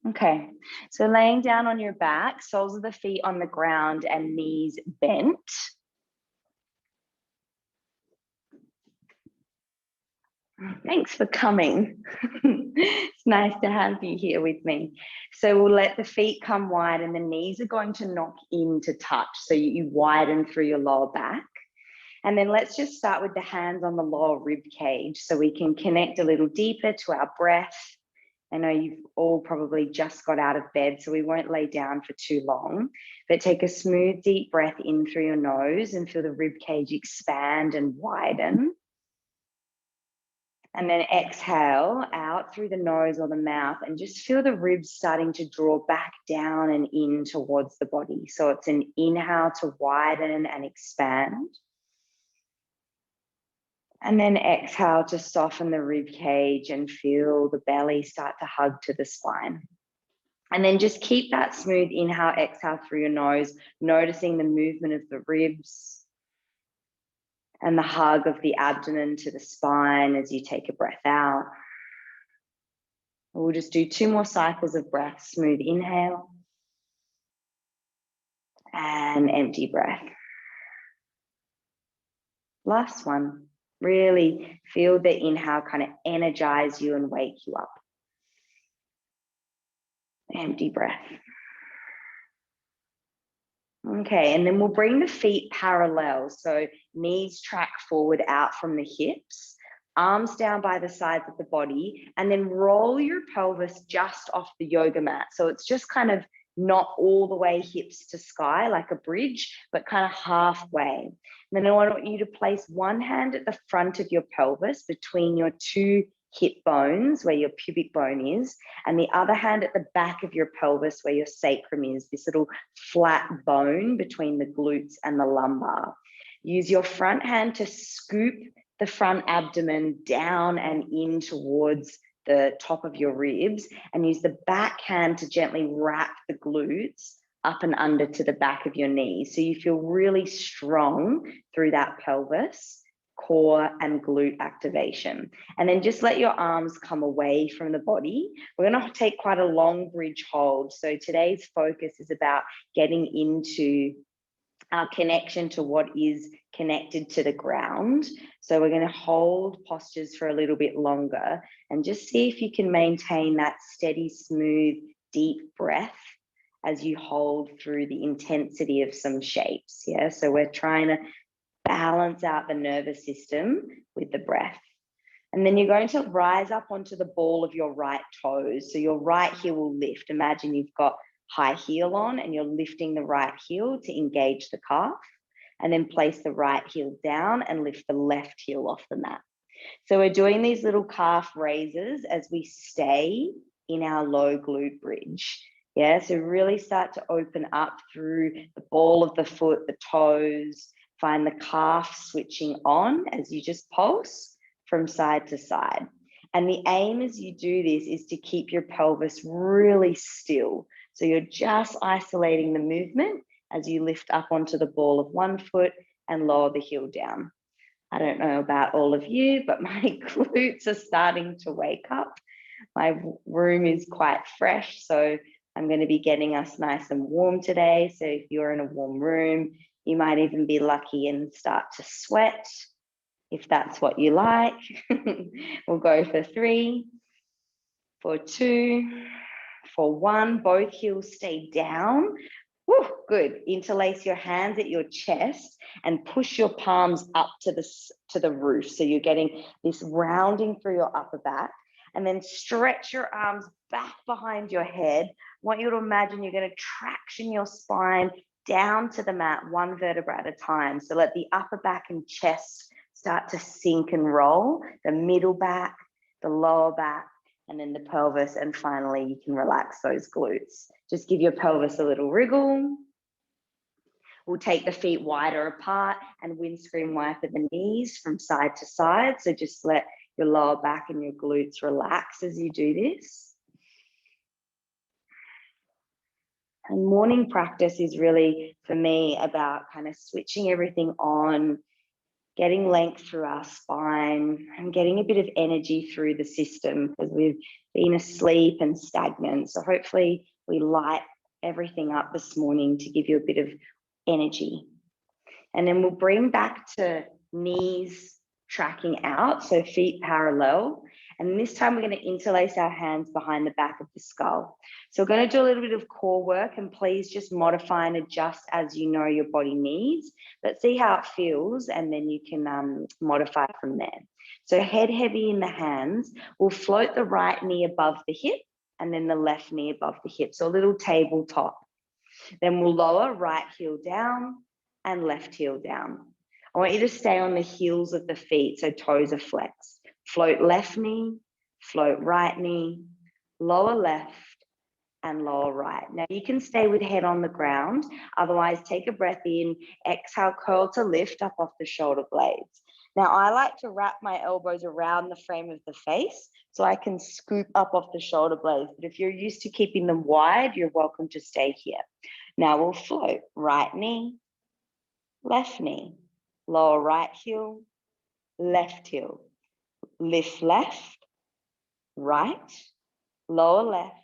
Okay, so laying down on your back, soles of the feet on the ground and knees bent. Thanks for coming. It's nice to have you here with me. So we'll let the feet come wide and the knees are going to knock in to touch. So you widen through your lower back. And then let's just start with the hands on the lower rib cage so we can connect a little deeper to our breath. I know you've all probably just got out of bed, so we won't lay down for too long, but take a smooth, deep breath in through your nose and feel the rib cage expand and widen. And then exhale out through the nose or the mouth and just feel the ribs starting to draw back down and in towards the body. So it's an inhale to widen and expand. And then exhale to soften the rib cage and feel the belly start to hug to the spine. And then just keep that smooth inhale, exhale through your nose, noticing the movement of the ribs and the hug of the abdomen to the spine as you take a breath out. We'll just do 2 more cycles of breath. Smooth inhale and empty breath. Last one. Really feel the inhale kind of energize you and wake you up. Empty breath. Okay, and then we'll bring the feet parallel. So knees track forward out from the hips, arms down by the sides of the body, and then roll your pelvis just off the yoga mat. So it's just kind of not all the way hips to sky like a bridge, but kind of halfway. And then I want you to place one hand at the front of your pelvis between your 2 hip bones where your pubic bone is, and the other hand at the back of your pelvis where your sacrum is, this little flat bone between the glutes and the lumbar. Use your front hand to scoop the front abdomen down and in towards the top of your ribs, and use the back hand to gently wrap the glutes up and under to the back of your knees. So you feel really strong through that pelvis, core and glute activation. And then just let your arms come away from the body. We're going to take quite a long bridge hold. So today's focus is about getting into our connection to what is connected to the ground. So we're going to hold postures for a little bit longer and just see if you can maintain that steady, smooth, deep breath as you hold through the intensity of some shapes. Yeah, so we're trying to balance out the nervous system with the breath. And then you're going to rise up onto the ball of your right toes. So your right heel will lift. Imagine you've got high heel on and you're lifting the right heel to engage the calf, and then place the right heel down and lift the left heel off the mat. So we're doing these little calf raises as we stay in our low glute bridge. Yeah, so really start to open up through the ball of the foot, the toes, find the calf switching on as you just pulse from side to side. And the aim as you do this is to keep your pelvis really still. So you're just isolating the movement as you lift up onto the ball of one foot and lower the heel down. I don't know about all of you, but my glutes are starting to wake up. My room is quite fresh, so I'm going to be getting us nice and warm today. So if you're in a warm room, you might even be lucky and start to sweat if that's what you like. We'll go for 3, for 2, for 1. Both heels stay down. Woo, good. Interlace your hands at your chest and push your palms up to the roof. So you're getting this rounding through your upper back. And then stretch your arms back behind your head. I want you to imagine you're going to traction your spine down to the mat, 1 vertebra at a time. So let the upper back and chest start to sink and roll, the middle back, the lower back, and then the pelvis. And finally, you can relax those glutes. Just give your pelvis a little wriggle. We'll take the feet wider apart and windscreen wiper the knees from side to side. So just let your lower back and your glutes relax as you do this. And morning practice is really, for me, about kind of switching everything on, getting length through our spine and getting a bit of energy through the system, because we've been asleep and stagnant. So hopefully we light everything up this morning to give you a bit of energy. And then we'll bring back to knees tracking out, so feet parallel. And this time we're going to interlace our hands behind the back of the skull. So we're going to do a little bit of core work, and please just modify and adjust as you know your body needs, but see how it feels, and then you can modify from there. So head heavy in the hands, we'll float the right knee above the hip and then the left knee above the hip. So a little tabletop. Then we'll lower right heel down and left heel down. I want you to stay on the heels of the feet, so toes are flexed. Float left knee, float right knee, lower left, and lower right. Now you can stay with head on the ground, otherwise take a breath in, exhale, curl to lift up off the shoulder blades. Now I like to wrap my elbows around the frame of the face so I can scoop up off the shoulder blades, but if you're used to keeping them wide, you're welcome to stay here. Now we'll float right knee, left knee, lower right heel, left heel, lift left, right, lower left,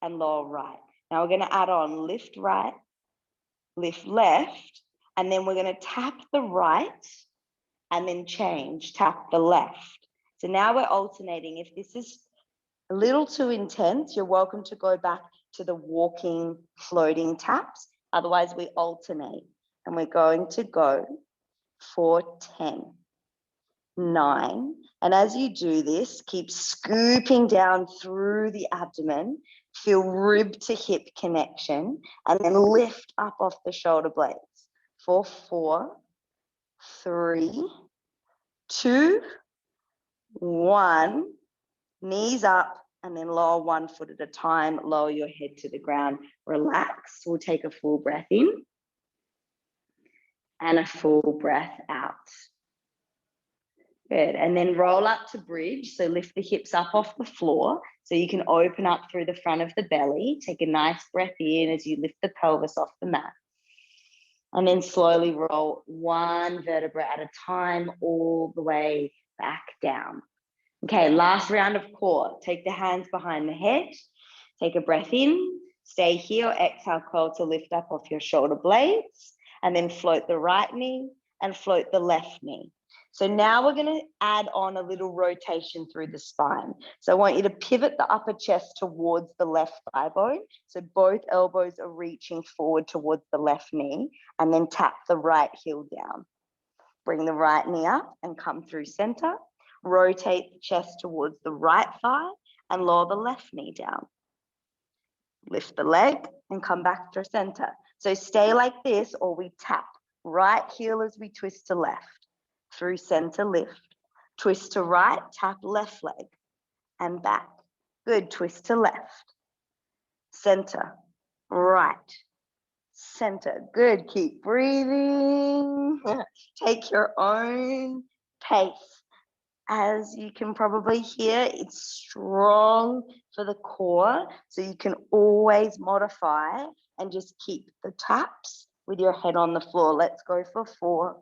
and lower right. Now we're going to add on lift right, lift left, and then we're going to tap the right and then change, tap the left. So now we're alternating. If this is a little too intense, you're welcome to go back to the walking, floating taps. Otherwise, we alternate. And we're going to go for 10, 9. And as you do this, keep scooping down through the abdomen, feel rib to hip connection, and then lift up off the shoulder blades. For 4, 3, 2, 1, knees up, and then lower 1 foot at a time, lower your head to the ground, relax. We'll take a full breath in and a full breath out. Good, and then roll up to bridge. So lift the hips up off the floor so you can open up through the front of the belly. Take a nice breath in as you lift the pelvis off the mat. And then slowly roll 1 vertebra at a time all the way back down. Okay, last round of core. Take the hands behind the head. Take a breath in. Stay here. Exhale, curl to lift up off your shoulder blades. And then float the right knee and float the left knee. So now we're going to add on a little rotation through the spine. So I want you to pivot the upper chest towards the left thigh bone. So both elbows are reaching forward towards the left knee, and then tap the right heel down. Bring the right knee up and come through center. Rotate the chest towards the right thigh and lower the left knee down. Lift the leg and come back to center. So stay like this, or we tap right heel as we twist to left. Through center, lift. Twist to right, tap left leg and back. Good, twist to left. Center, right, center. Good, keep breathing. Take your own pace. As you can probably hear, it's strong for the core, so you can always modify and just keep the taps with your head on the floor. Let's go for 4,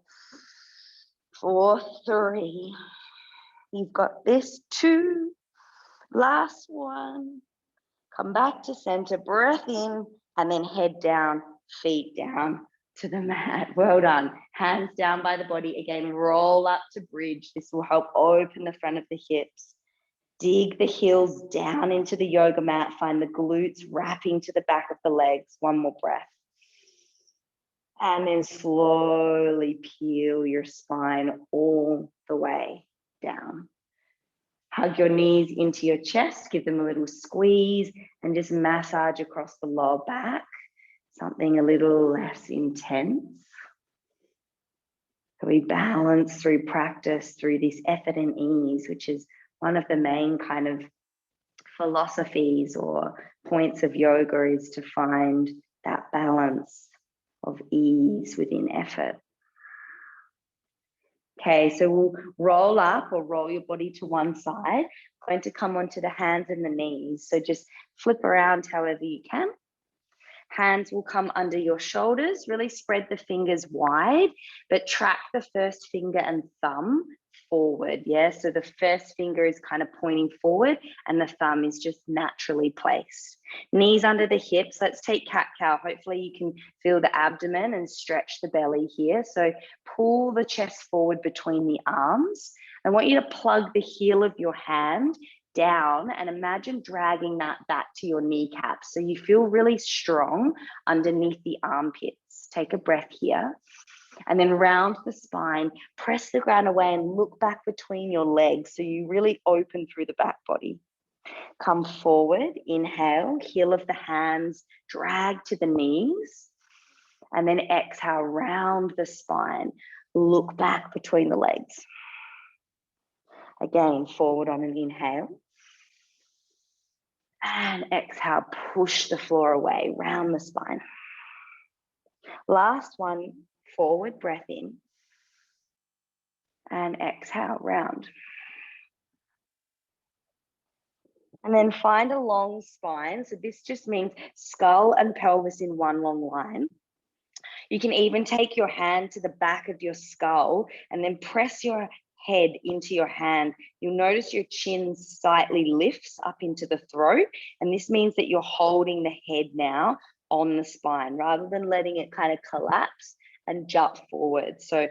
4, 3. You've got this. 2, last one. Come back to center, breath in, and then head down, feet down to the mat. Well done. Hands down by the body. Again, roll up to bridge. This will help open the front of the hips. Dig the heels down into the yoga mat. Find the glutes wrapping to the back of the legs. One more breath. And then slowly peel your spine all the way down. Hug your knees into your chest. Give them a little squeeze and just massage across the lower back. Something a little less intense. So we balance through practice, through this effort and ease, which is one of the main kind of philosophies or points of yoga, is to find that balance of ease within effort. Okay, so we'll roll up or roll your body to one side. Going to come onto the hands and the knees. So just flip around however you can. Hands will come under your shoulders. Really spread the fingers wide, but track the first finger and thumb forward. Yeah, so the first finger is kind of pointing forward and the thumb is just naturally placed. Knees under the hips. Let's take cat-cow. Hopefully you can feel the abdomen and stretch the belly here. So pull the chest forward between the arms. I want you to plug the heel of your hand down and imagine dragging that back to your kneecaps. So you feel really strong underneath the armpits. Take a breath here. And then round the spine, press the ground away and look back between your legs. So you really open through the back body. Come forward, inhale, heel of the hands, drag to the knees. And then exhale, round the spine, look back between the legs. Again, forward on an inhale. And exhale, push the floor away, round the spine. Last one, forward, breath in. And exhale, round. And then find a long spine. So this just means skull and pelvis in one long line. You can even take your hand to the back of your skull and then press your head into your hand. You'll notice your chin slightly lifts up into the throat. And this means that you're holding the head now on the spine rather than letting it kind of collapse and jut forward. So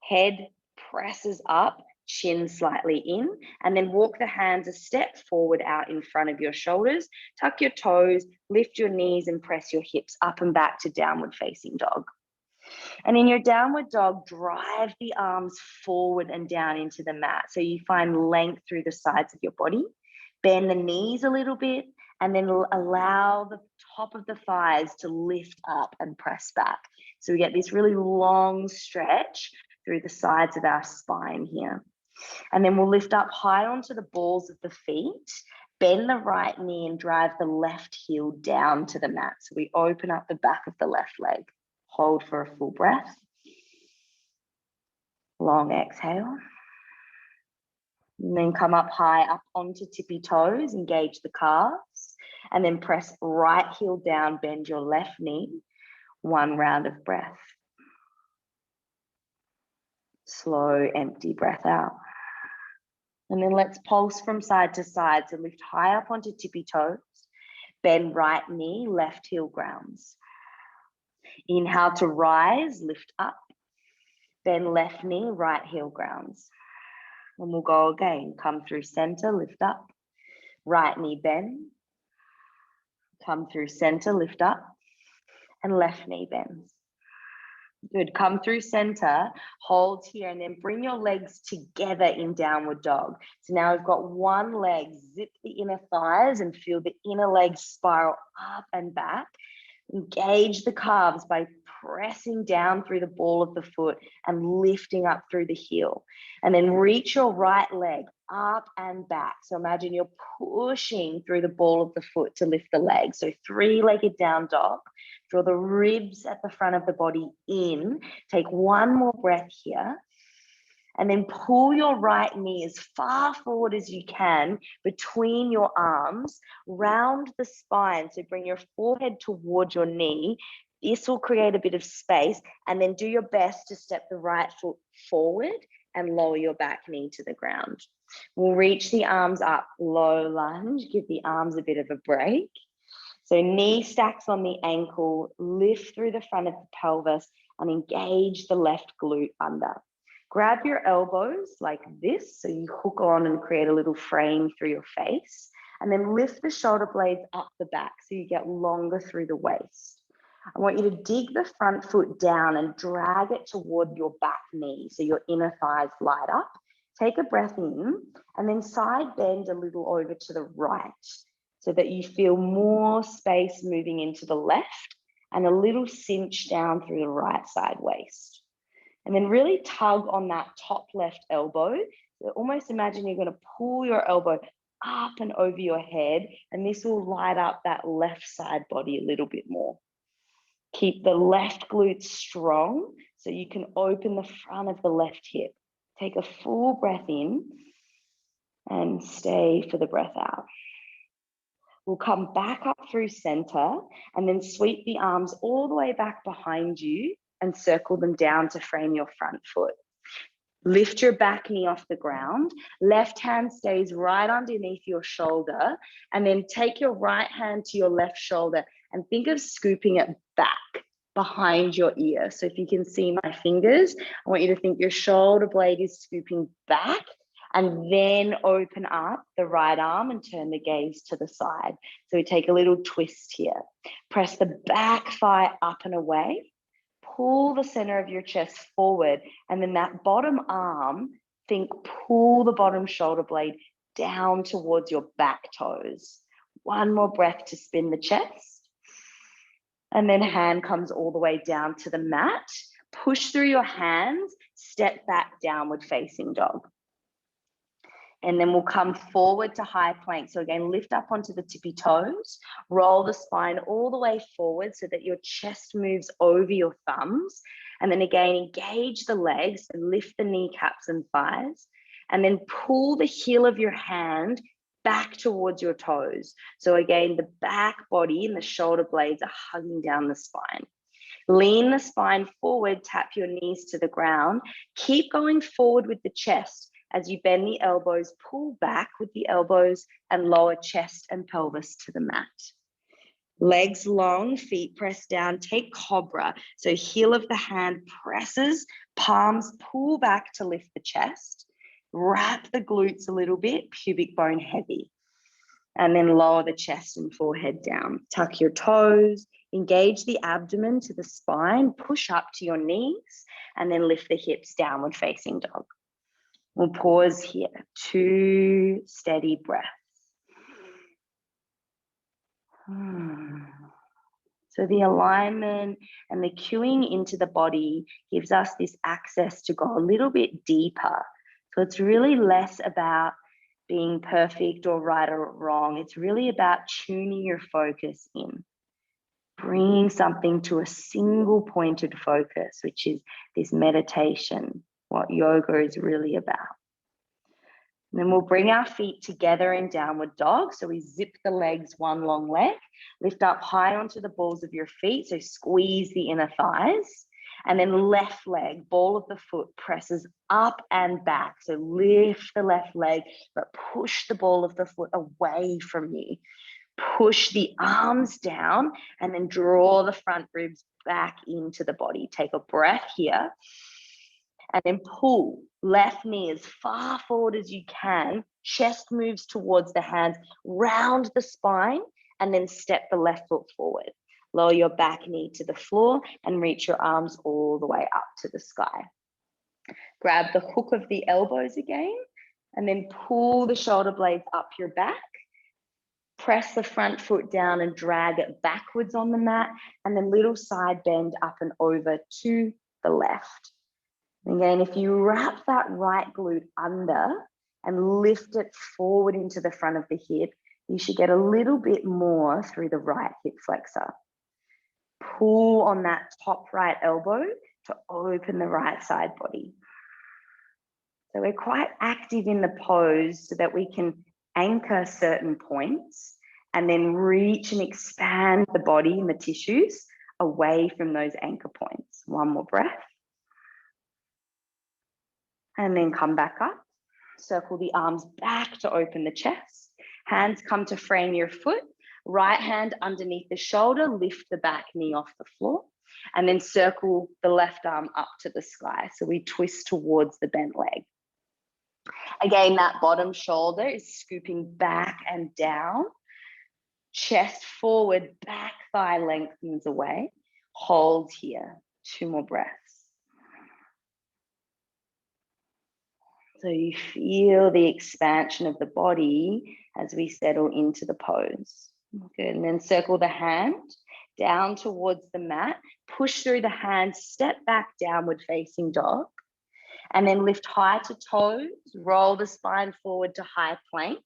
head presses up, chin slightly in, and then walk the hands a step forward out in front of your shoulders. Tuck your toes, lift your knees and press your hips up and back to downward facing dog. And in your downward dog, drive the arms forward and down into the mat. So you find length through the sides of your body. Bend the knees a little bit and then allow the top of the thighs to lift up and press back. So we get this really long stretch through the sides of our spine here. And then we'll lift up high onto the balls of the feet, bend the right knee and drive the left heel down to the mat. So we open up the back of the left leg. Hold for a full breath. Long exhale. And then come up high, up onto tippy toes, engage the calves. And then press right heel down, bend your left knee. One round of breath. Slow, empty breath out. And then let's pulse from side to side. So lift high up onto tippy toes. Bend right knee, left heel grounds. Inhale to rise, lift up. Bend left knee, right heel grounds. And we'll go again. Come through center, lift up. Right knee bend. Come through center, lift up. And left knee bends. Good. Come through center, hold here, and then bring your legs together in downward dog. So now we've got one leg, zip the inner thighs and feel the inner legs spiral up and back. Engage the calves by pressing down through the ball of the foot and lifting up through the heel. And then reach your right leg up and back. So imagine you're pushing through the ball of the foot to lift the leg. So three-legged down dog. Draw the ribs at the front of the body in. Take one more breath here. And then pull your right knee as far forward as you can between your arms, round the spine. So bring your forehead towards your knee. This will create a bit of space, and then do your best to step the right foot forward and lower your back knee to the ground. We'll reach the arms up, low lunge, give the arms a bit of a break. So knee stacks on the ankle, lift through the front of the pelvis and engage the left glute under. Grab your elbows like this, so you hook on and create a little frame through your face, and then lift the shoulder blades up the back so you get longer through the waist. I want you to dig the front foot down and drag it toward your back knee so your inner thighs light up. Take a breath in and then side bend a little over to the right so that you feel more space moving into the left and a little cinch down through the right side waist. And then really tug on that top left elbow. So almost imagine you're going to pull your elbow up and over your head, and this will light up that left side body a little bit more. Keep the left glute strong so you can open the front of the left hip. Take a full breath in and stay for the breath out. We'll come back up through center and then sweep the arms all the way back behind you and circle them down to frame your front foot. Lift your back knee off the ground. Left hand stays right underneath your shoulder. And then take your right hand to your left shoulder and think of scooping it back behind your ear. So if you can see my fingers, I want you to think your shoulder blade is scooping back, and then open up the right arm and turn the gaze to the side. So we take a little twist here. Press the back thigh up and away. Pull the center of your chest forward, and then that bottom arm, think pull the bottom shoulder blade down towards your back toes. One more breath to spin the chest. And then hand comes all the way down to the mat. Push through your hands, step back, downward facing dog. And then we'll come forward to high plank. So again, lift up onto the tippy toes, roll the spine all the way forward so that your chest moves over your thumbs. And then again, engage the legs and lift the kneecaps and thighs. And then pull the heel of your hand back towards your toes. So again, the back body and the shoulder blades are hugging down the spine. Lean the spine forward, tap your knees to the ground. Keep going forward with the chest. As you bend the elbows, pull back with the elbows and lower chest and pelvis to the mat. Legs long, feet press down, take cobra. So heel of the hand presses, palms pull back to lift the chest. Wrap the glutes a little bit, pubic bone heavy. And then lower the chest and forehead down. Tuck your toes, engage the abdomen to the spine, push up to your knees, and then lift the hips, downward facing dog. We'll pause here, 2 steady breaths. So the alignment and the cueing into the body gives us this access to go a little bit deeper. So it's really less about being perfect or right or wrong. It's really about tuning your focus in, bringing something to a single pointed focus, which is this meditation, what yoga is really about. And then we'll bring our feet together in downward dog. So we zip the legs, one long leg, lift up high onto the balls of your feet. So squeeze the inner thighs, and then left leg, ball of the foot presses up and back. So lift the left leg, but push the ball of the foot away from you. Push the arms down and then draw the front ribs back into the body. Take a breath here. And then pull left knee as far forward as you can. Chest moves towards the hands, round the spine, and then step the left foot forward. Lower your back knee to the floor and reach your arms all the way up to the sky. Grab the hook of the elbows again, and then pull the shoulder blades up your back. Press the front foot down and drag it backwards on the mat, and then little side bend up and over to the left. Again, if you wrap that right glute under and lift it forward into the front of the hip, you should get a little bit more through the right hip flexor. Pull on that top right elbow to open the right side body. So we're quite active in the pose so that we can anchor certain points and then reach and expand the body and the tissues away from those anchor points. One more breath. And then come back up. Circle the arms back to open the chest. Hands come to frame your foot. Right hand underneath the shoulder, lift the back knee off the floor. And then circle the left arm up to the sky. So we twist towards the bent leg. Again, that bottom shoulder is scooping back and down. Chest forward, back thigh lengthens away. Hold here. 2 more breaths. So you feel the expansion of the body as we settle into the pose. Good. And then circle the hand down towards the mat. Push through the hands, step back, downward facing dog. And then lift high to toes, roll the spine forward to high plank.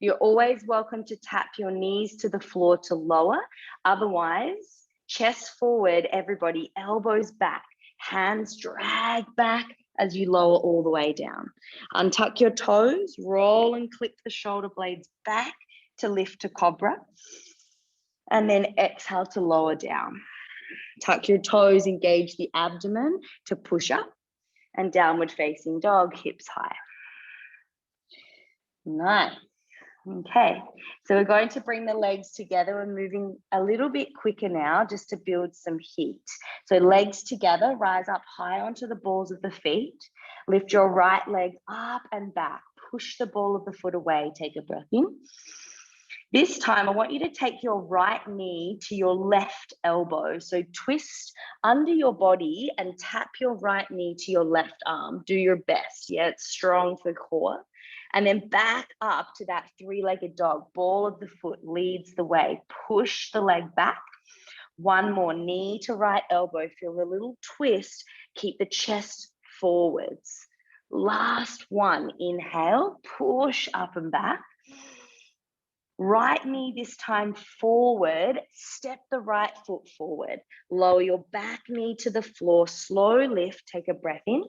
You're always welcome to tap your knees to the floor to lower. Otherwise, chest forward, everybody, elbows back, hands drag back as you lower all the way down. Untuck your toes, roll and clip the shoulder blades back to lift to cobra. And then exhale to lower down. Tuck your toes, engage the abdomen to push up. And downward facing dog, hips high. Nice. Okay, so we're going to bring the legs together. We're moving a little bit quicker now just to build some heat. So legs together, rise up high onto the balls of the feet. Lift your right leg up and back. Push the ball of the foot away. Take a breath in. This time, I want you to take your right knee to your left elbow. So twist under your body and tap your right knee to your left arm. Do your best. Yeah, it's strong for the core. And then back up to that three-legged dog. Ball of the foot leads the way. Push the leg back. One more, knee to right elbow. Feel a little twist. Keep the chest forwards. Last one, inhale, push up and back. Right knee this time forward, step the right foot forward. Lower your back knee to the floor, slow lift, take a breath in.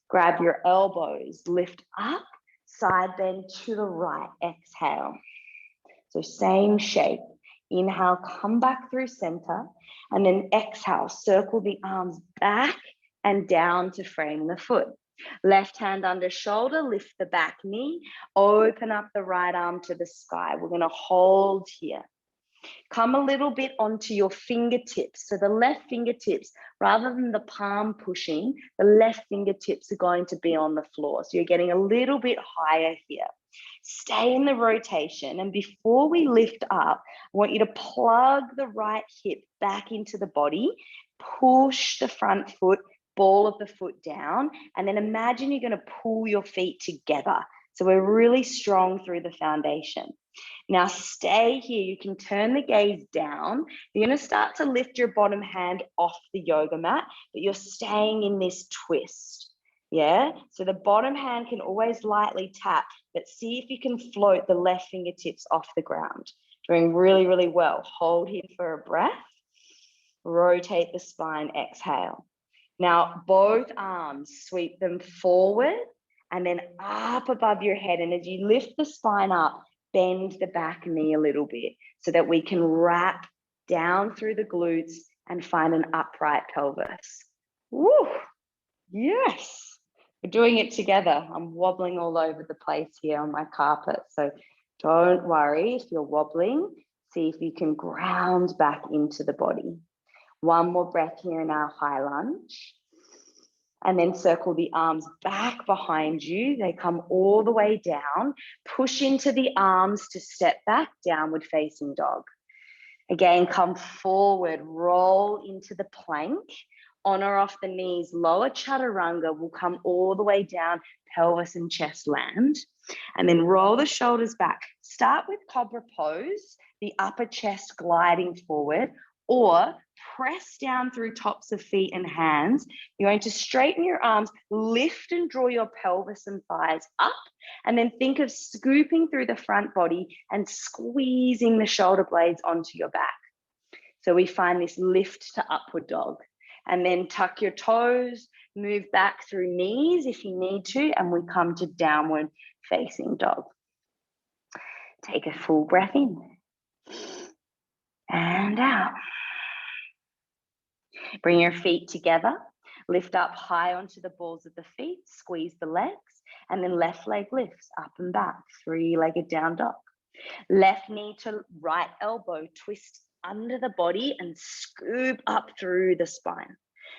Grab your elbows, lift up, side bend to the right, exhale. So same shape. Inhale, come back through center, and then exhale, circle the arms back and down to frame the foot. Left hand under shoulder, lift the back knee, open up the right arm to the sky. We're gonna hold here. Come a little bit onto your fingertips. So the left fingertips, rather than the palm pushing, the left fingertips are going to be on the floor. So you're getting a little bit higher here. Stay in the rotation. And before we lift up, I want you to plug the right hip back into the body, push the front foot, ball of the foot down, and then imagine you're going to pull your feet together. So we're really strong through the foundation. Now stay here. You can turn the gaze down. You're going to start to lift your bottom hand off the yoga mat, but you're staying in this twist. Yeah, so the bottom hand can always lightly tap, but see if you can float the left fingertips off the ground. Doing really, really well. Hold here for a breath. Rotate the spine, exhale. Now, both arms, sweep them forward and then up above your head. And as you lift the spine up, bend the back knee a little bit so that we can wrap down through the glutes and find an upright pelvis. Woo! Yes! We're doing it together. I'm wobbling all over the place here on my carpet. So don't worry if you're wobbling. See if you can ground back into the body. One more breath here in our high lunge. And then circle the arms back behind you. They come all the way down. Push into the arms to step back, downward facing dog. Again, come forward, roll into the plank. On or off the knees, lower chaturanga will come all the way down, pelvis and chest land. And then roll the shoulders back. Start with cobra pose, the upper chest gliding forward, or press down through tops of feet and hands. You're going to straighten your arms, lift and draw your pelvis and thighs up, and then think of scooping through the front body and squeezing the shoulder blades onto your back. So we find this lift to upward dog. And then tuck your toes, move back through knees if you need to, and we come to downward facing dog. Take a full breath in and out. Bring your feet together, lift up high onto the balls of the feet, squeeze the legs, and then left leg lifts up and back, three-legged down dog. Left knee to right elbow, twist under the body and scoop up through the spine.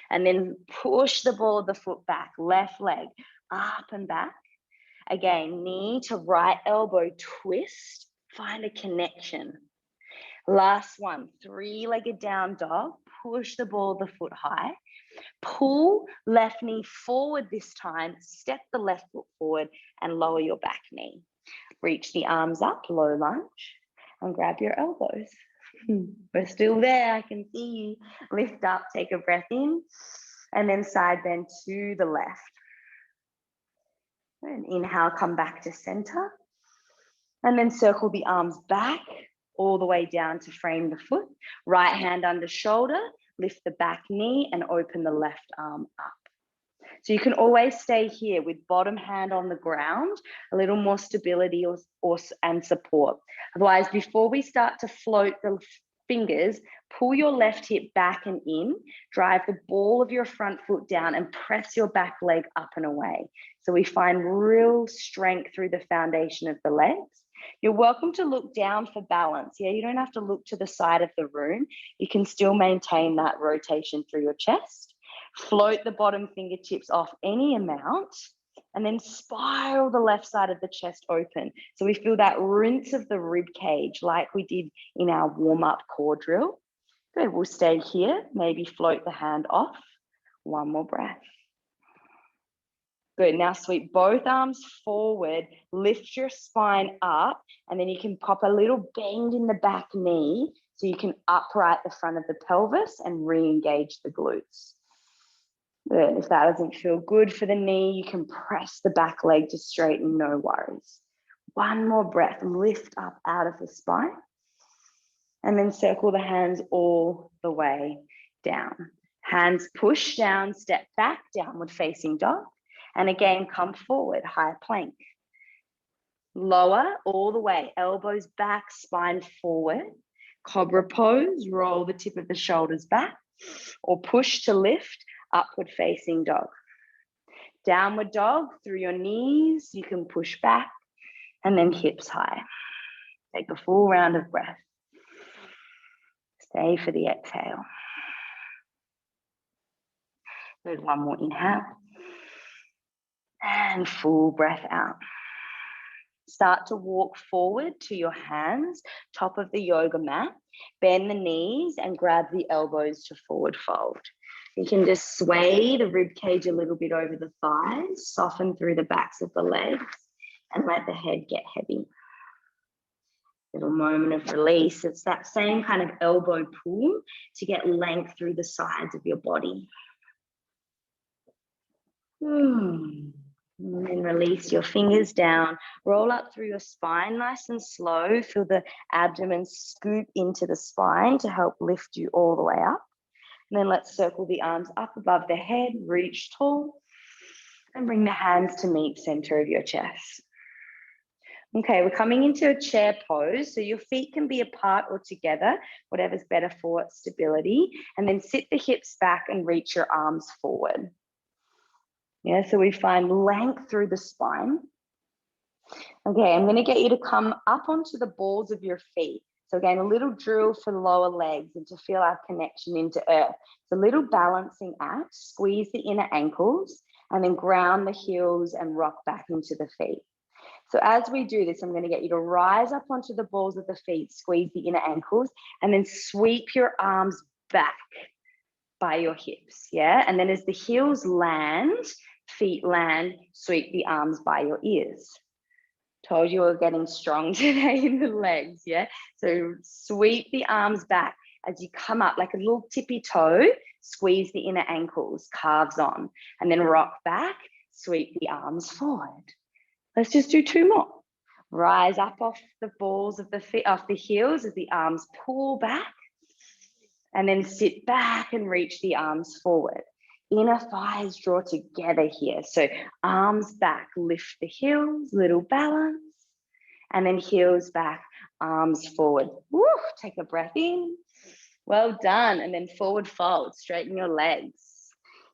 And then push the ball of the foot back, left leg up and back. Again, knee to right elbow, twist, find a connection. Last one, three-legged down dog, push the ball of the foot high. Pull left knee forward this time, step the left foot forward and lower your back knee. Reach the arms up, low lunge, and grab your elbows. We're still there, I can see you. Lift up, take a breath in, and then side bend to the left. And inhale, come back to center. And then circle the arms back, all the way down to frame the foot. Right hand under shoulder, lift the back knee and open the left arm up. So you can always stay here with bottom hand on the ground, a little more stability and support. Otherwise, before we start to float the fingers, pull your left hip back and in, drive the ball of your front foot down and press your back leg up and away. So we find real strength through the foundation of the legs. You're welcome to look down for balance. Yeah, you don't have to look to the side of the room. You can still maintain that rotation through your chest. Float the bottom fingertips off any amount, and then spiral the left side of the chest open. So we feel that rinse of the rib cage like we did in our warm-up core drill. Good, we'll stay here, maybe float the hand off. One more breath. Good, now sweep both arms forward, lift your spine up, and then you can pop a little bend in the back knee so you can upright the front of the pelvis and re-engage the glutes. Good. If that doesn't feel good for the knee, you can press the back leg to straighten, no worries. One more breath, lift up out of the spine, and then circle the hands all the way down. Hands push down, step back, downward facing dog. And again, come forward, high plank. Lower all the way, elbows back, spine forward. Cobra pose, roll the tip of the shoulders back, or push to lift, upward facing dog. Downward dog through your knees, you can push back, and then hips high. Take a full round of breath. Stay for the exhale. Good, one more inhale. And full breath out. Start to walk forward to your hands, top of the yoga mat. Bend the knees and grab the elbows to forward fold. You can just sway the rib cage a little bit over the thighs, soften through the backs of the legs, and let the head get heavy. Little moment of release. It's that same kind of elbow pull to get length through the sides of your body. And then release your fingers down, roll up through your spine nice and slow. Feel the abdomen scoop into the spine to help lift you all the way up. And then let's circle the arms up above the head, reach tall, and bring the hands to meet center of your chest. Okay, we're coming into a chair pose. So your feet can be apart or together, whatever's better for stability. And then sit the hips back and reach your arms forward. Yeah, so we find length through the spine. Okay, I'm going to get you to come up onto the balls of your feet. So again, a little drill for the lower legs and to feel our connection into earth. It's a little balancing act. Squeeze the inner ankles and then ground the heels and rock back into the feet. So as we do this, I'm going to get you to rise up onto the balls of the feet, squeeze the inner ankles, and then sweep your arms back by your hips, yeah? And then as the heels land, feet land, sweep the arms by your ears. Told you we're getting strong today in the legs, yeah? So sweep the arms back as you come up like a little tippy toe, squeeze the inner ankles, calves on, and then rock back, sweep the arms forward. Let's just do two more. Rise up off the balls of the feet, off the heels as the arms pull back, and then sit back and reach the arms forward. Inner thighs draw together here. So arms back, lift the heels, little balance, and then heels back, arms forward. Woo, take a breath in. Well done. And then forward fold, straighten your legs.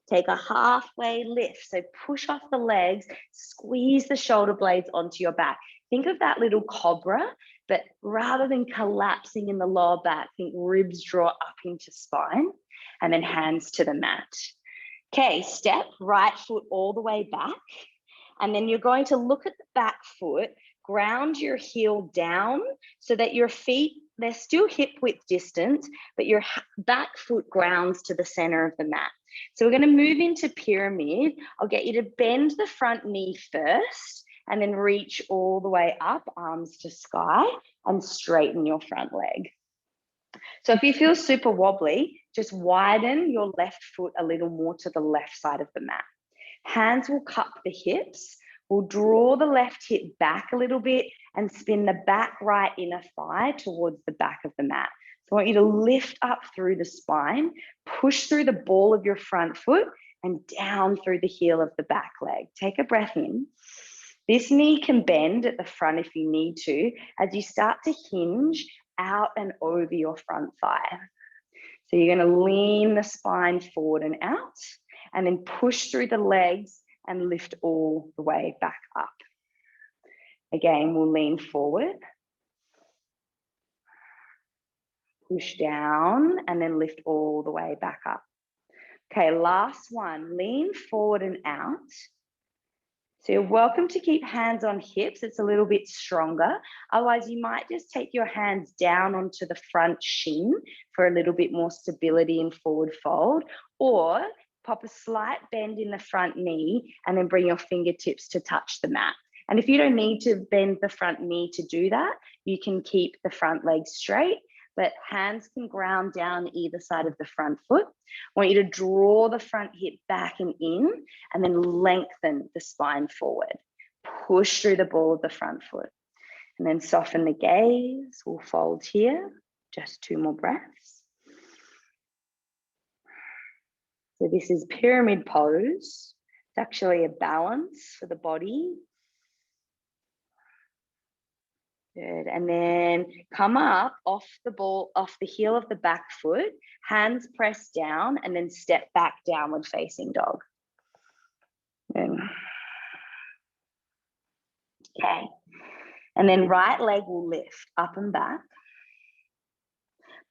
Take a halfway lift. So push off the legs, squeeze the shoulder blades onto your back. Think of that little cobra, but rather than collapsing in the lower back, think ribs draw up into spine, and then hands to the mat. Okay, step right foot all the way back, and then you're going to look at the back foot, ground your heel down so that your feet, they're still hip width distance, but your back foot grounds to the center of the mat. So we're going to move into pyramid. I'll get you to bend the front knee first, and then reach all the way up, arms to sky, and straighten your front leg. So if you feel super wobbly, just widen your left foot a little more to the left side of the mat. Hands will cup the hips. We'll draw the left hip back a little bit and spin the back right inner thigh towards the back of the mat. So I want you to lift up through the spine, push through the ball of your front foot and down through the heel of the back leg. Take a breath in. This knee can bend at the front if you need to as you start to hinge out and over your front thigh. So you're going to lean the spine forward and out, and then push through the legs and lift all the way back up. Again, we'll lean forward, push down, and then lift all the way back up. Okay, last one, lean forward and out. So you're welcome to keep hands on hips. It's a little bit stronger. Otherwise, you might just take your hands down onto the front shin for a little bit more stability and forward fold, or pop a slight bend in the front knee and then bring your fingertips to touch the mat. And if you don't need to bend the front knee to do that, you can keep the front leg straight, but hands can ground down either side of the front foot. I want you to draw the front hip back and in, and then lengthen the spine forward. Push through the ball of the front foot, and then soften the gaze. We'll fold here, just 2 more breaths. So this is pyramid pose. It's actually a balance for the body. Good, and then come up off the heel of the back foot, hands press down, and then step back, downward facing dog. Good. Okay, and then right leg will lift up and back.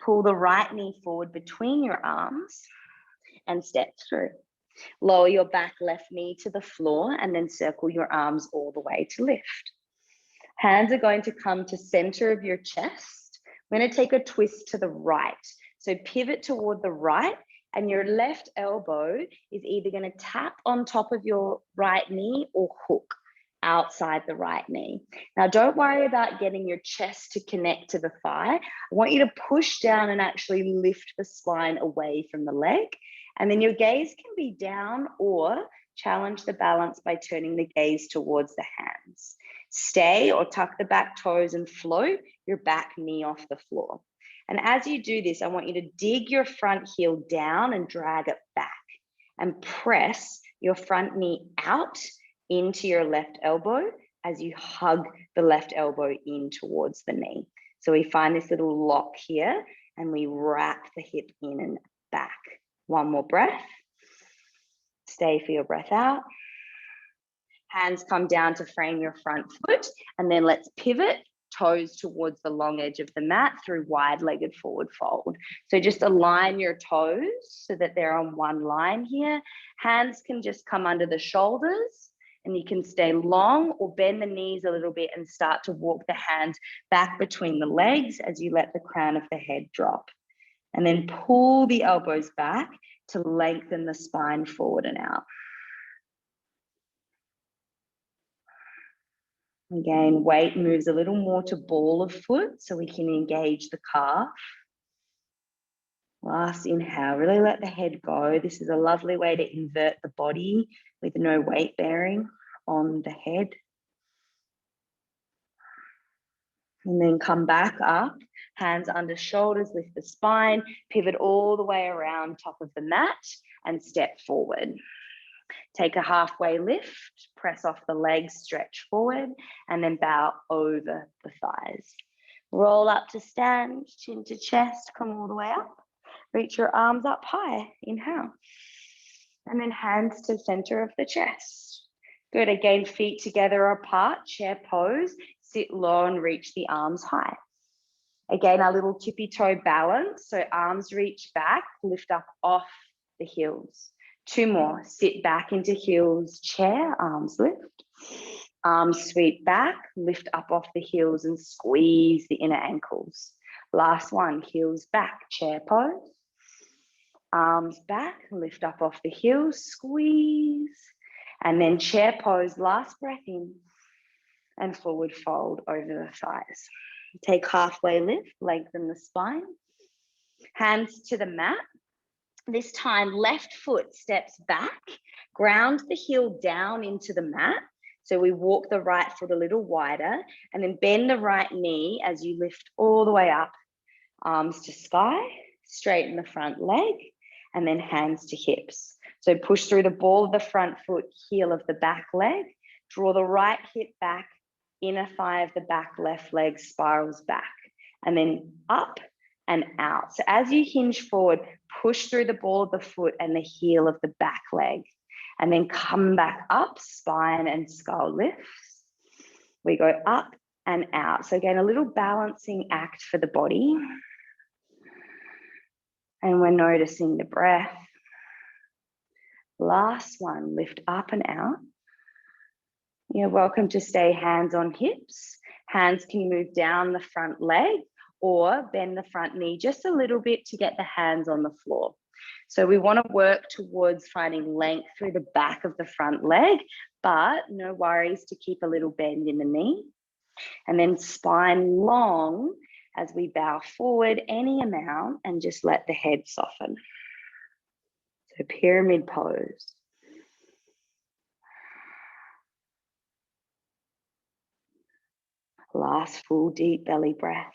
Pull the right knee forward between your arms and step through. Lower your back left knee to the floor and then circle your arms all the way to lift. Hands are going to come to center of your chest. We're going to take a twist to the right. So pivot toward the right, and your left elbow is either going to tap on top of your right knee or hook outside the right knee. Now, don't worry about getting your chest to connect to the thigh. I want you to push down and actually lift the spine away from the leg. And then your gaze can be down, or challenge the balance by turning the gaze towards the hands. Stay or tuck the back toes and float your back knee off the floor. And as you do this, I want you to dig your front heel down and drag it back, and press your front knee out into your left elbow as you hug the left elbow in towards the knee. So we find this little lock here, and we wrap the hip in and back. One more breath. Stay for your breath out. Hands come down to frame your front foot, and then let's pivot, toes towards the long edge of the mat through wide-legged forward fold. So just align your toes so that they're on one line here. Hands can just come under the shoulders, and you can stay long or bend the knees a little bit and start to walk the hands back between the legs as you let the crown of the head drop. And then pull the elbows back to lengthen the spine forward and out. Again, weight moves a little more to ball of foot so we can engage the calf. Last inhale, really let the head go. This is a lovely way to invert the body with no weight bearing on the head. And then come back up, hands under shoulders, lift the spine, pivot all the way around top of the mat and step forward. Take a halfway lift, press off the legs, stretch forward, and then bow over the thighs. Roll up to stand, chin to chest, come all the way up. Reach your arms up high, inhale. And then hands to center of the chest. Good, again, feet together apart, chair pose, sit low and reach the arms high. Again, our little tippy toe balance, so arms reach back, lift up off the heels. 2 more, sit back into heels, chair, arms lift. Arms sweep back, lift up off the heels and squeeze the inner ankles. Last one, heels back, chair pose. Arms back, lift up off the heels, squeeze. And then chair pose, last breath in and forward fold over the thighs. Take halfway lift, lengthen the spine. Hands to the mat. This time, left foot steps back, ground the heel down into the mat. So we walk the right foot a little wider, and then bend the right knee as you lift all the way up. Arms to sky, straighten the front leg, and then hands to hips. So push through the ball of the front foot, heel of the back leg, draw the right hip back, inner thigh of the back left leg spirals back. and then up and out. So as you hinge forward, push through the ball of the foot and the heel of the back leg, and then come back up, spine and skull lifts. We go up and out. So again, a little balancing act for the body. And we're noticing the breath. Last one, lift up and out. You're welcome to stay hands on hips. Hands can move down the front leg or bend the front knee just a little bit to get the hands on the floor. So we want to work towards finding length through the back of the front leg, but no worries to keep a little bend in the knee. And then spine long as we bow forward any amount and just let the head soften. So pyramid pose. Last full deep belly breath.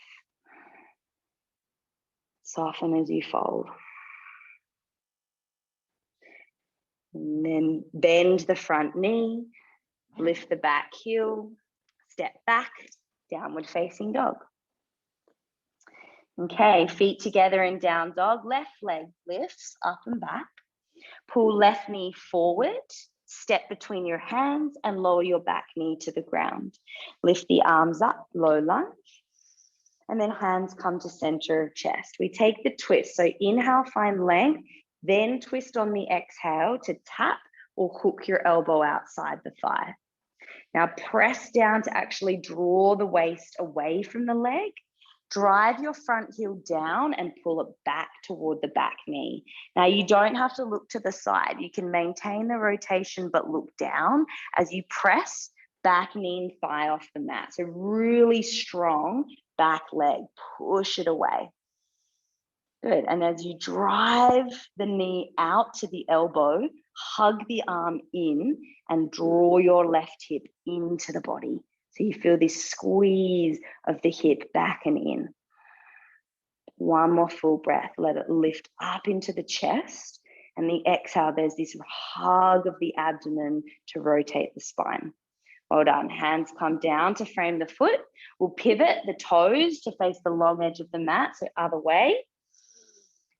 Soften as you fold. And then bend the front knee, lift the back heel, step back, downward facing dog. Okay, feet together in down dog, left leg lifts up and back. Pull left knee forward, step between your hands and lower your back knee to the ground. Lift the arms up, low lunge. And then hands come to center of chest. We take the twist. So inhale, find length, then twist on the exhale to tap or hook your elbow outside the thigh. Now press down to actually draw the waist away from the leg. Drive your front heel down and pull it back toward the back knee. Now you don't have to look to the side. You can maintain the rotation but look down as you press back knee and thigh off the mat. So really strong back leg, push it away. Good, and as you drive the knee out to the elbow, hug the arm in and draw your left hip into the body. So you feel this squeeze of the hip back and in. One more full breath, let it lift up into the chest. And the exhale, there's this hug of the abdomen to rotate the spine. Well done. Hands come down to frame the foot. We'll pivot the toes to face the long edge of the mat, so other way.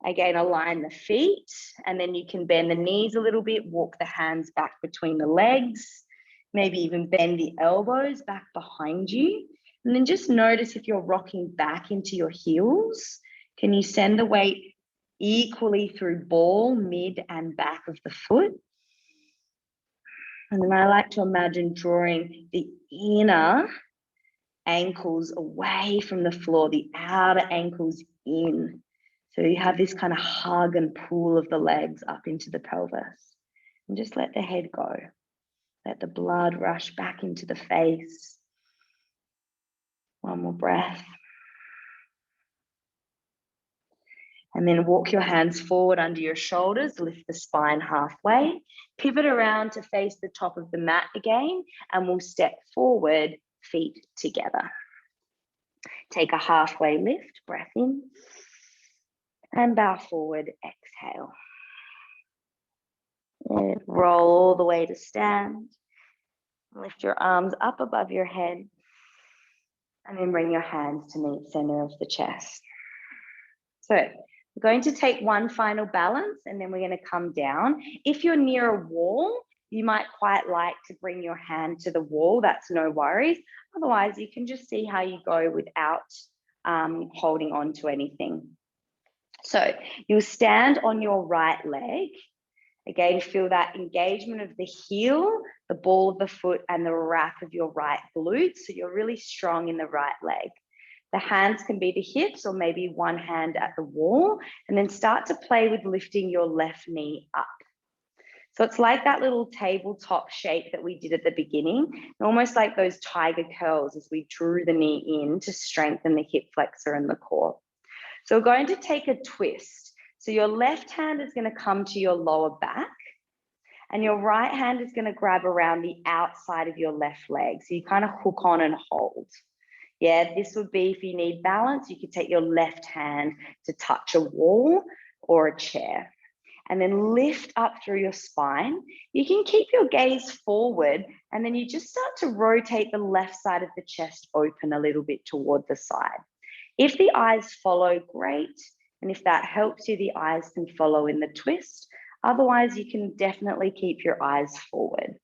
Again, align the feet, and then you can bend the knees a little bit, walk the hands back between the legs, maybe even bend the elbows back behind you. And then just notice if you're rocking back into your heels, can you send the weight equally through ball, mid, and back of the foot? And then I like to imagine drawing the inner ankles away from the floor, the outer ankles in. So you have this kind of hug and pull of the legs up into the pelvis. And just let the head go. Let the blood rush back into the face. One more breath. And then walk your hands forward under your shoulders, lift the spine halfway, pivot around to face the top of the mat again, and we'll step forward, feet together. Take a halfway lift, breath in, and bow forward, exhale. And roll all the way to stand. Lift your arms up above your head, and then bring your hands to meet center of the chest. So we're going to take one final balance, and then we're going to come down. If you're near a wall, you might quite like to bring your hand to the wall. That's no worries. Otherwise, you can just see how you go without holding on to anything. So you'll stand on your right leg. Again, feel that engagement of the heel, the ball of the foot, and the wrap of your right glute. So you're really strong in the right leg. The hands can be the hips or maybe one hand at the wall, and then start to play with lifting your left knee up. So it's like that little tabletop shape that we did at the beginning, almost like those tiger curls as we drew the knee in to strengthen the hip flexor and the core. So we're going to take a twist. So your left hand is going to come to your lower back, and your right hand is going to grab around the outside of your left leg. So you kind of hook on and hold. Yeah, this would be if you need balance, you could take your left hand to touch a wall or a chair. And then lift up through your spine. You can keep your gaze forward, and then you just start to rotate the left side of the chest open a little bit toward the side. If the eyes follow, great. And if that helps you, the eyes can follow in the twist. Otherwise, you can definitely keep your eyes forward.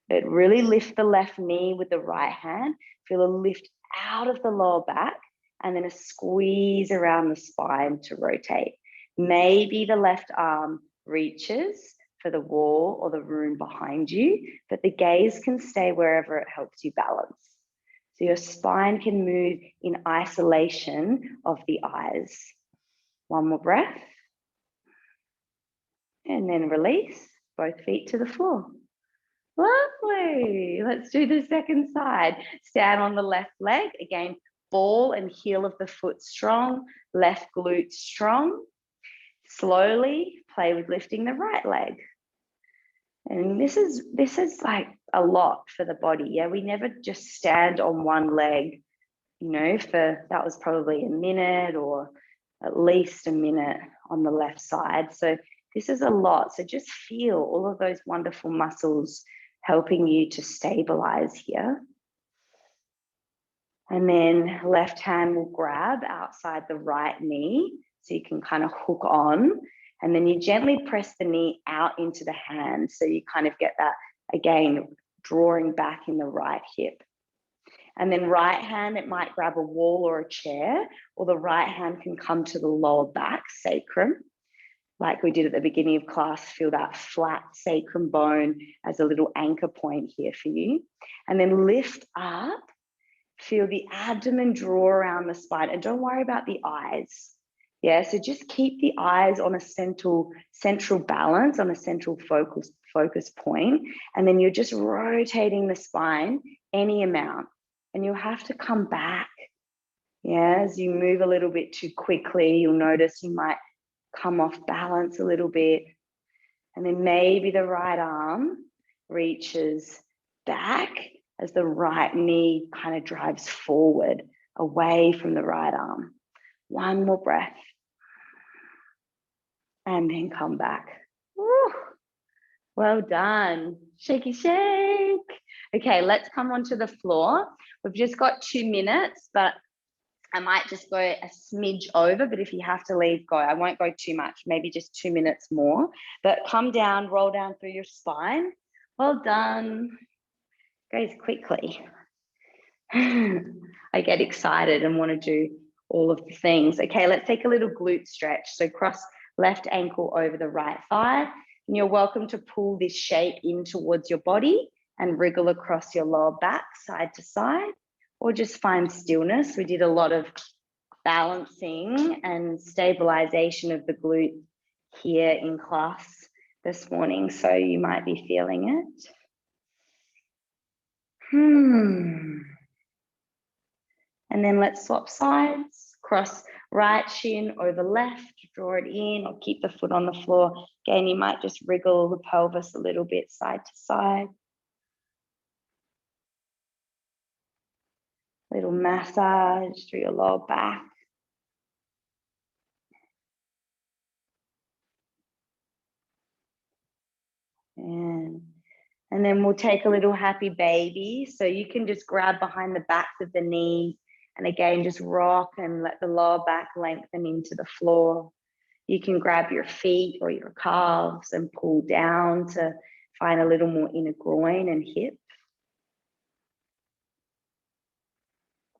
But really lift the left knee with the right hand. Feel a lift out of the lower back and then a squeeze around the spine to rotate. Maybe the left arm reaches for the wall or the room behind you, but the gaze can stay wherever it helps you balance. So your spine can move in isolation of the eyes. One more breath. And then release, both feet to the floor. Lovely. Let's do the second side. Stand on the left leg. Again, ball and heel of the foot strong, left glute strong. Slowly play with lifting the right leg. And this is like a lot for the body. Yeah, we never just stand on one leg, you know, that was probably a minute or at least a minute on the left side. So this is a lot. So just feel all of those wonderful muscles helping you to stabilize here. And then left hand will grab outside the right knee. So you can kind of hook on. And then you gently press the knee out into the hand. So you kind of get that, again, drawing back in the right hip. And then right hand, it might grab a wall or a chair, or the right hand can come to the lower back, sacrum. Like we did at the beginning of class, feel that flat sacrum bone as a little anchor point here for you. And then lift up, feel the abdomen draw around the spine, and don't worry about the eyes. Yeah, so just keep the eyes on a central balance, on a central focus point, and then you're just rotating the spine any amount. And you'll have to come back. Yeah, as you move a little bit too quickly, you'll notice you might come off balance a little bit. And then maybe the right arm reaches back as the right knee kind of drives forward away from the right arm. One more breath. And then come back. Woo. Well done. Shaky shake. Okay, let's come onto the floor. We've just got 2 minutes, but I might just go a smidge over, but if you have to leave, go. I won't go too much, maybe just 2 minutes more. But come down, roll down through your spine. Well done. Goes quickly. I get excited and want to do all of the things. Okay, let's take a little glute stretch. So cross left ankle over the right thigh. And you're welcome to pull this shape in towards your body and wriggle across your lower back side to side, or just find stillness. We did a lot of balancing and stabilization of the glute here in class this morning, so you might be feeling it. And then let's swap sides. Cross right shin over left, draw it in, or keep the foot on the floor. Again, you might just wriggle the pelvis a little bit side to side. Little massage through your lower back. And then we'll take a little happy baby. So you can just grab behind the backs of the knees and again, just rock and let the lower back lengthen into the floor. You can grab your feet or your calves and pull down to find a little more inner groin and hip.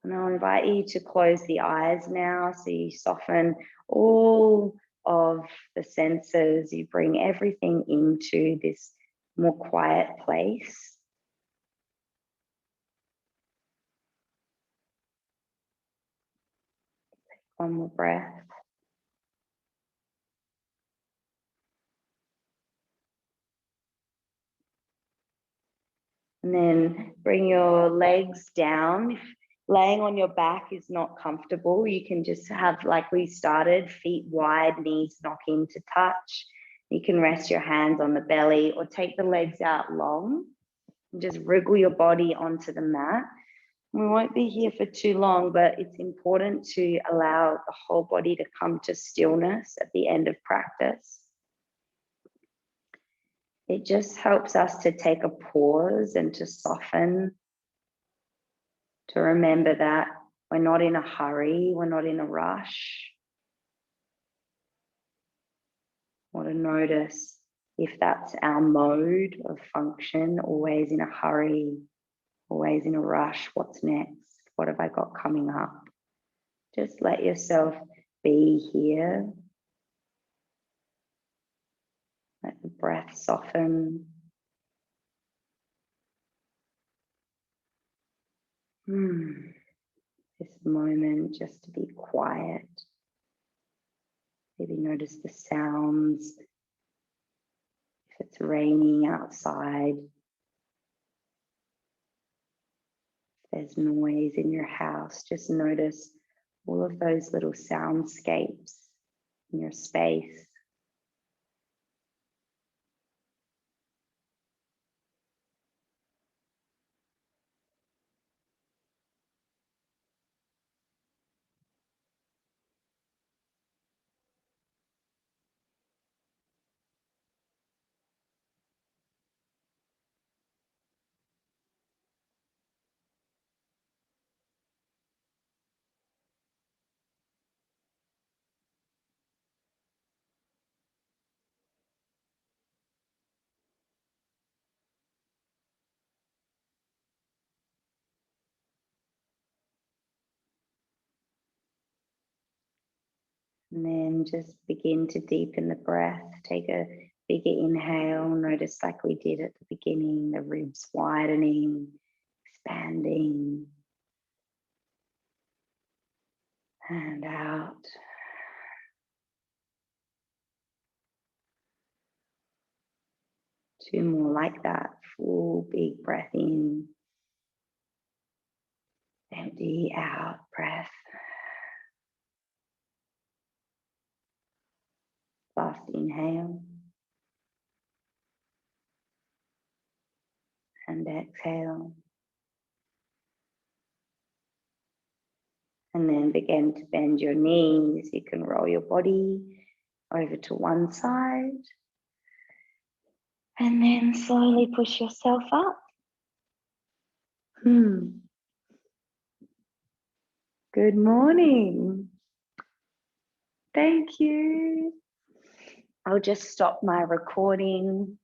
And I'll invite you to close the eyes now. So you soften all of the senses. You bring everything into this more quiet place. One more breath. And then bring your legs down. If laying on your back is not comfortable, you can just have, like we started, feet wide, knees knocking to touch. You can rest your hands on the belly or take the legs out long and just wriggle your body onto the mat. We won't be here for too long, but it's important to allow the whole body to come to stillness at the end of practice. It just helps us to take a pause and to soften, to remember that We're not in a hurry. We're not in a rush. Want to notice if that's our mode of function, always in a hurry, always in a rush. What's next? What have I got coming up? Just let yourself be here. Let the breath soften. This moment just to be quiet. Maybe notice the sounds. If it's raining outside, if there's noise in your house, just notice all of those little soundscapes in your space. And then just begin to deepen the breath. Take a bigger inhale. Notice, like we did at the beginning, the ribs widening, expanding. And out. Two more like that. Full big breath in. Empty out, breath. Last inhale. And exhale. And then begin to bend your knees. You can roll your body over to one side. And then slowly push yourself up. Good morning. Thank you. I'll just stop my recording.